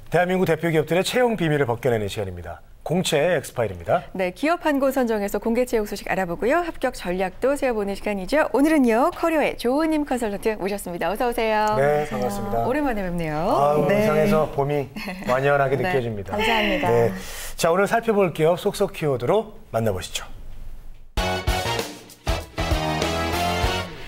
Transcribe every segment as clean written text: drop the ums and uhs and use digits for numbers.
대한민국 대표 기업들의 채용 비밀을 벗겨내는 시간입니다. 공채 엑스파일입니다. 네, 기업 한 곳 선정해서 공개 채용 소식 알아보고요. 합격 전략도 세워보는 시간이죠. 오늘은요, 커리어의 조은임 컨설턴트 모셨습니다. 어서 오세요. 네, 반갑습니다. 오랜만에 뵙네요. 영상에서 봄이 완연하게 느껴집니다. 감사합니다. 네. 자, 오늘 살펴볼 기업 속속 키워드로 만나보시죠.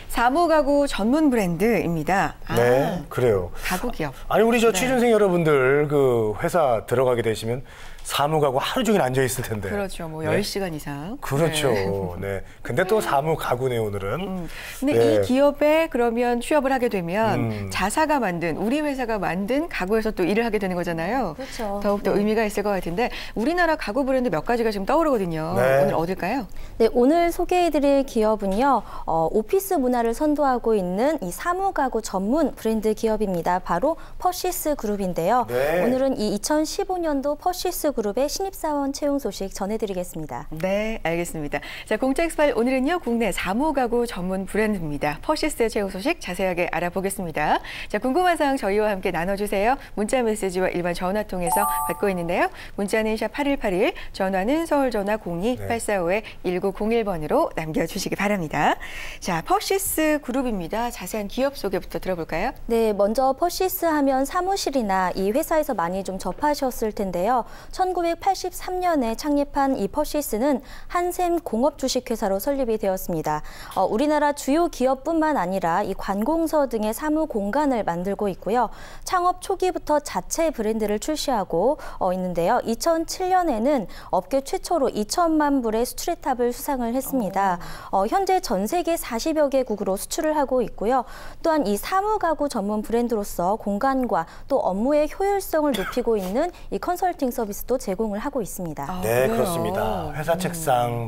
사무가구 전문 브랜드입니다. 네, 그래요. 가구 기업. 아니, 우리 취준생 여러분들 그 회사 들어가게 되시면 사무가구 하루 종일 앉아 있을 텐데. 그렇죠. 뭐 네. 10시간 이상. 그렇죠. 네. 근데 또 사무가구네, 오늘은. 근데 네. 이 기업에 그러면 취업을 하게 되면 자사가 만든, 우리 회사가 만든 가구에서 또 일을 하게 되는 거잖아요. 그렇죠. 더욱더 의미가 있을 것 같은데 우리나라 가구 브랜드 몇 가지가 지금 떠오르거든요. 네. 오늘 어딜까요? 네, 오늘 소개해드릴 기업은요, 오피스 문화를 선도하고 있는 이 사무가구 전문 브랜드 기업입니다. 바로 퍼시스 그룹인데요. 네. 오늘은 이 2015년도 퍼시스 그룹의 신입사원 채용 소식 전해드리겠습니다. 네, 알겠습니다. 자, 공채 엑스파일 오늘은요, 국내 사무가구 전문 브랜드입니다. 퍼시스의 채용 소식 자세하게 알아보겠습니다. 자, 궁금한 사항 저희와 함께 나눠주세요. 문자 메시지와 일반 전화 통해서 받고 있는데요. 문자는 샵 8181, 전화는 서울전화 02-845-1901번으로 남겨주시기 바랍니다. 자, 퍼시스 그룹입니다. 자세한 기업 소개부터 들어볼까요? 네, 먼저 퍼시스 하면 사무실이나 이 회사에서 많이 좀 접하셨을 텐데요. 1983년에 창립한 이 퍼시스는 한샘 공업주식회사로 설립이 되었습니다. 우리나라 주요 기업뿐만 아니라 이 관공서 등의 사무 공간을 만들고 있고요. 창업 초기부터 자체 브랜드를 출시하고 있는데요. 2007년에는 업계 최초로 2천만 불의 수출의 탑을 수상을 했습니다. 현재 전 세계 40여 개국으로 수출을 하고 있고요. 또한 이 사무가구 전문 브랜드로서 공간과 또 업무의 효율성을 높이고 있는 이 컨설팅 서비스도 제공을 하고 있습니다. 네, 그래요? 그렇습니다. 회사 책상,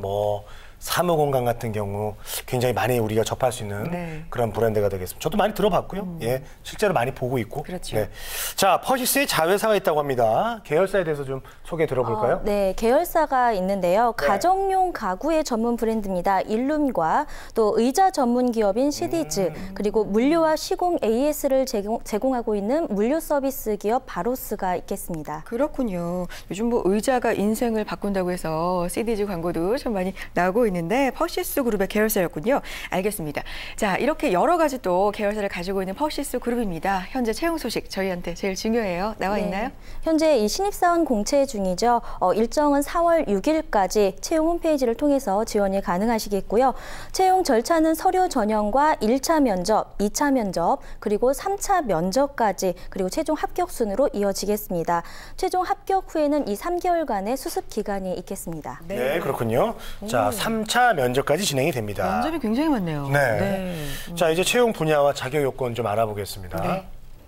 사무공간 같은 경우 굉장히 많이 우리가 접할 수 있는 네. 그런 브랜드가 되겠습니다. 저도 많이 들어봤고요. 예, 실제로 많이 보고 있고. 그렇죠. 네. 자, 퍼시스의 자회사가 있다고 합니다. 계열사에 대해서 좀 소개 들어볼까요? 네, 계열사가 있는데요. 가정용 가구의 전문 브랜드입니다. 일룸과 또 의자 전문 기업인 시디즈, 그리고 물류와 시공 AS를 제공하고 있는 물류 서비스 기업 바로스가 있겠습니다. 그렇군요. 요즘 뭐 의자가 인생을 바꾼다고 해서 CDG 광고도 좀 많이 나오고 있는데 퍼시스 그룹의 계열사였군요. 알겠습니다. 자, 이렇게 여러 가지 또 계열사를 가지고 있는 퍼시스 그룹입니다. 현재 채용 소식 저희한테 제일 중요해요. 나와 있나요? 현재 이 신입사원 공채 중이죠. 일정은 4월 6일까지 채용 홈페이지를 통해서 지원이 가능하시겠고요. 채용 절차는 서류 전형과 1차 면접, 2차 면접, 그리고 3차 면접까지 그리고 최종 합격 순으로 이어지겠습니다. 최종 합격 후에는 이 3개월간의 수습 기간이 있겠습니다. 네, 그렇군요. 자, 3차 면접까지 진행이 됩니다. 면접이 굉장히 많네요. 네. 자, 이제 채용 분야와 자격 요건 좀 알아보겠습니다. 네.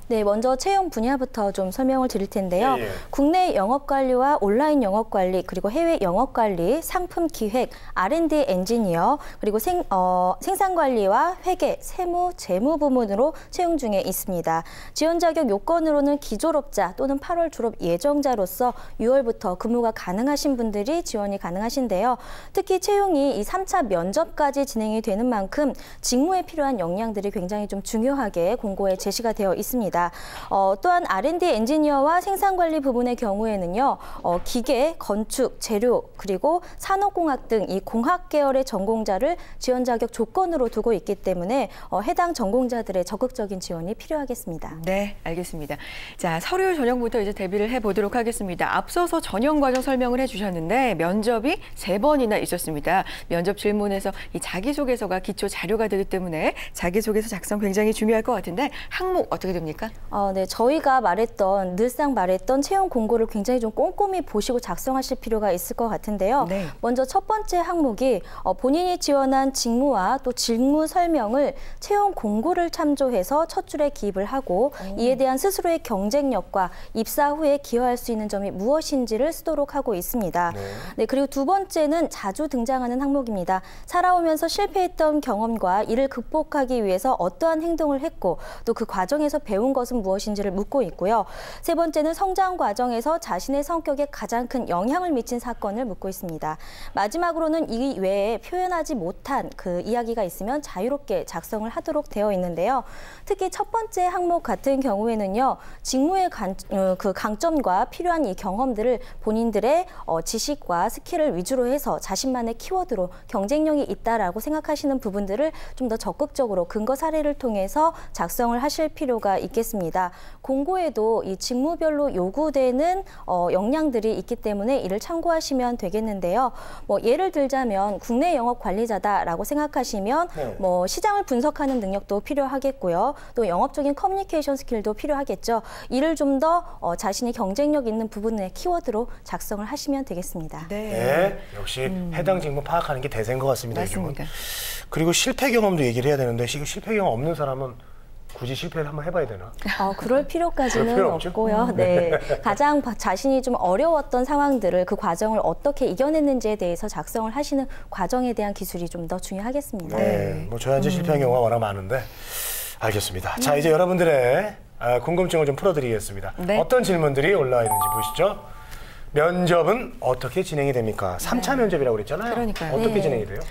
네, 먼저 채용 분야부터 좀 설명을 드릴 텐데요. 예. 국내 영업관리와 온라인 영업관리, 그리고 해외 영업관리, 상품기획, R&D 엔지니어, 그리고 생산관리와 회계, 세무, 재무 부문으로 채용 중에 있습니다. 지원 자격 요건으로는 기졸업자 또는 8월 졸업 예정자로서 6월부터 근무가 가능하신 분들이 지원이 가능하신데요. 특히 채용이 이 3차 면접까지 진행이 되는 만큼 직무에 필요한 역량들이 굉장히 좀 중요하게 공고에 제시가 되어 있습니다. 또한 R&D 엔지니어와 생산관리 부분의 경우에는요, 기계, 건축, 재료, 그리고 산업공학 등 이 공학 계열의 전공자를 지원 자격 조건으로 두고 있기 때문에 해당 전공자들의 적극적인 지원이 필요하겠습니다. 네, 알겠습니다. 자, 서류 전형부터 이제 대비를 해보도록 하겠습니다. 앞서서 전형 과정 설명을 해주셨는데 면접이 3번이나 있었습니다. 면접 질문에서 이 자기소개서가 기초 자료가 되기 때문에 자기소개서 작성 굉장히 중요할 것 같은데 항목 어떻게 됩니까? 네, 저희가 늘상 말했던 채용 공고를 굉장히 좀 꼼꼼히 보시고 작성하실 필요가 있을 것 같은데요. 네. 먼저 첫 번째 항목이 본인이 지원한 직무와 또 직무 설명을 채용 공고를 참조해서 첫 줄에 기입을 하고 이에 대한 스스로의 경쟁력과 입사 후에 기여할 수 있는 점이 무엇인지를 쓰도록 하고 있습니다. 네, 그리고 두 번째는 자주 등장하는 항목입니다. 살아오면서 실패했던 경험과 이를 극복하기 위해서 어떠한 행동을 했고 또 그 과정에서 배운 좋은 것은 무엇인지를 묻고 있고요. 세 번째는 성장 과정에서 자신의 성격에 가장 큰 영향을 미친 사건을 묻고 있습니다. 마지막으로는 이 외에 표현하지 못한 그 이야기가 있으면 자유롭게 작성을 하도록 되어 있는데요. 특히 첫 번째 항목 같은 경우에는요. 직무의 강점과 필요한 이 경험들을 본인들의 지식과 스킬을 위주로 해서 자신만의 키워드로 경쟁력이 있다라고 생각하시는 부분들을 좀 더 적극적으로 근거 사례를 통해서 작성을 하실 필요가 있겠습니다. 공고에도 이 직무별로 요구되는 역량들이 있기 때문에 이를 참고하시면 되겠는데요. 예를 들자면 국내 영업 관리자다라고 생각하시면 시장을 분석하는 능력도 필요하겠고요. 또 영업적인 커뮤니케이션 스킬도 필요하겠죠. 이를 좀 더 자신이 경쟁력 있는 부분의 키워드로 작성을 하시면 되겠습니다. 네, 역시 해당 직무 파악하는 게 대세인 것 같습니다. 맞습니다. 그리고 실패 경험도 얘기를 해야 되는데 지금 실패 경험 없는 사람은 굳이 실패를 한번 해봐야 되나? 그럴 필요까지는 필요 없죠? 없고요. 네, 가장 자신이 좀 어려웠던 상황들을 그 과정을 어떻게 이겨냈는지에 대해서 작성을 하시는 과정에 대한 기술이 좀 더 중요하겠습니다. 네, 저야 이제 실패한 경우가 워낙 많은데 알겠습니다. 자, 이제 여러분들의 궁금증을 좀 풀어드리겠습니다. 네. 어떤 질문들이 올라와 있는지 보시죠. 면접은 어떻게 진행이 됩니까? 3차 면접이라고 그랬잖아요. 그러니까요. 어떻게 진행이 돼요?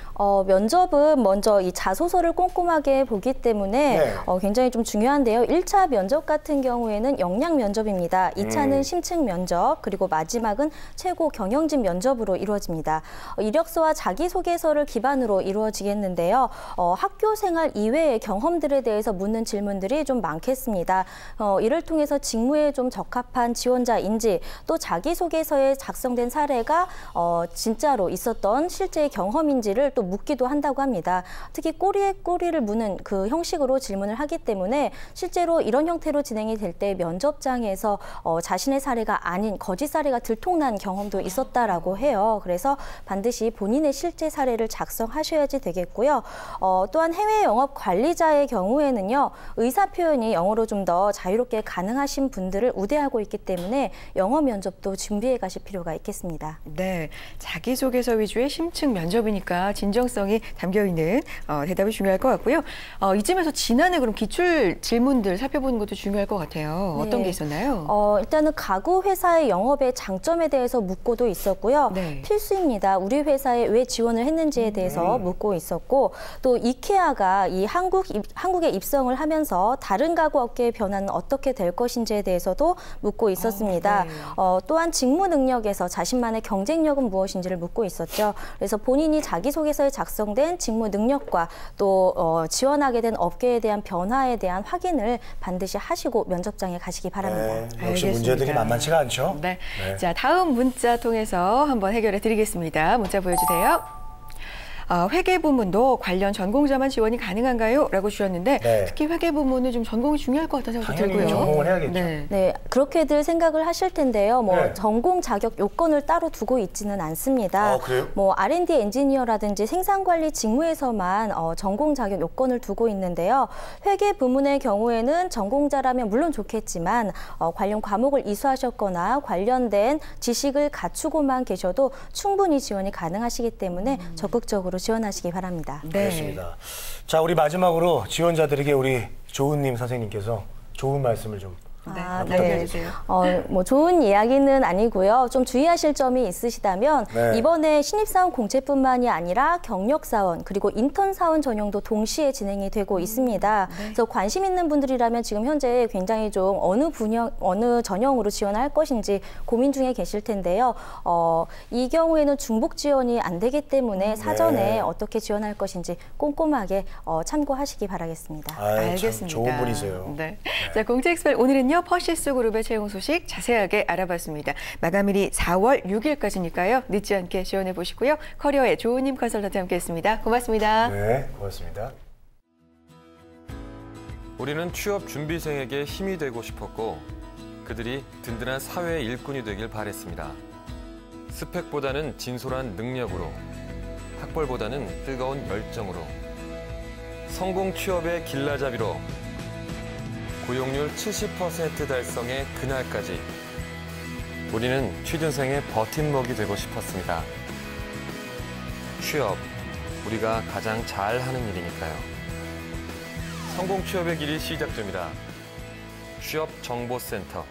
면접은 먼저 이 자소서를 꼼꼼하게 보기 때문에 굉장히 좀 중요한데요. 1차 면접 같은 경우에는 역량 면접입니다. 2차는 심층 면접, 그리고 마지막은 최고 경영진 면접으로 이루어집니다. 이력서와 자기소개서를 기반으로 이루어지겠는데요. 학교 생활 이외의 경험들에 대해서 묻는 질문들이 좀 많겠습니다. 이를 통해서 직무에 좀 적합한 지원자인지, 또 자기소개서에 작성된 사례가 진짜로 있었던 실제의 경험인지를 또 묻기도 한다고 합니다. 특히 꼬리에 꼬리를 무는 그 형식으로 질문을 하기 때문에 실제로 이런 형태로 진행이 될 때 면접장에서 자신의 사례가 아닌 거짓 사례가 들통난 경험도 있었다라고 해요. 그래서 반드시 본인의 실제 사례를 작성하셔야지 되겠고요. 또한 해외 영업 관리자의 경우에는요. 의사 표현이 영어로 좀 더 자유롭게 가능하신 분들을 우대하고 있기 때문에 영어 면접도 준비해 가실 필요가 있겠습니다. 네, 자기소개서 위주의 심층 면접이니까 진정성이 담겨있는 대답이 중요할 것 같고요. 이쯤에서 지난해 그럼 기출 질문들 살펴보는 것도 중요할 것 같아요. 어떤 네. 게 있었나요? 일단은 가구 회사의 영업의 장점에 대해서 묻고도 있었고요. 네. 필수입니다. 우리 회사에 왜 지원을 했는지에 대해서 묻고 있었고, 또 이케아가 이 한국에 입성을 하면서 다른 가구 업계의 변화는 어떻게 될 것인지에 대해서도 묻고 있었습니다. 네. 또한 직무 능력에서 자신만의 경쟁력은 무엇인지를 묻고 있었죠. 그래서 본인이 자기소개서에 작성된 직무 능력과 또 지원하게 된 업계에 대한 변화에 대한 확인을 반드시 하시고 면접장에 가시기 바랍니다. 네, 역시 알겠습니다. 문제들이 만만치가 않죠. 네. 네. 자, 다음 문자 통해서 한번 해결해 드리겠습니다. 문자 보여주세요. 회계 부문도 관련 전공자만 지원이 가능한가요? 라고 주셨는데 네. 특히 회계 부문은 좀 전공이 중요할 것 같다는 생각이 당연히 들고요. 전공을 해야겠죠. 네. 네, 그렇게들 생각을 하실 텐데요. 네. 전공 자격 요건을 따로 두고 있지는 않습니다. 그래요? R&D 엔지니어라든지 생산관리 직무에서만 전공 자격 요건을 두고 있는데요. 회계 부문의 경우에는 전공자라면 물론 좋겠지만 관련 과목을 이수하셨거나 관련된 지식을 갖추고만 계셔도 충분히 지원이 가능하시기 때문에 적극적으로 지원하시기 바랍니다. 네. 알겠습니다. 자, 우리 마지막으로 지원자들에게 우리 조은님 선생님께서 좋은 말씀을 좀 남겨주세요. 좋은 이야기는 아니고요. 좀 주의하실 점이 있으시다면 네. 이번에 신입사원 공채뿐만이 아니라 경력사원 그리고 인턴사원 전형도 동시에 진행이 되고 있습니다. 그래서 관심 있는 분들이라면 지금 현재 굉장히 좀 어느 전형으로 지원할 것인지 고민 중에 계실 텐데요. 이 경우에는 중복 지원이 안 되기 때문에 사전에 어떻게 지원할 것인지 꼼꼼하게 참고하시기 바라겠습니다. 참 좋은 분이세요. 네. 자, 공채 엑스per트 오늘은요. 퍼시스 그룹의 채용 소식 자세하게 알아봤습니다. 마감일이 4월 6일까지니까요. 늦지 않게 지원해 보시고요. 커리어의 조은님 컨설턴트 함께했습니다. 고맙습니다. 네, 고맙습니다. 우리는 취업 준비생에게 힘이 되고 싶었고 그들이 든든한 사회의 일꾼이 되길 바랬습니다. 스펙보다는 진솔한 능력으로, 학벌보다는 뜨거운 열정으로, 성공 취업의 길라잡이로 고용률 70% 달성의 그날까지 우리는 취준생의 버팀목이 되고 싶었습니다. 취업, 우리가 가장 잘하는 일이니까요. 성공 취업의 길이 시작됩니다. 취업정보센터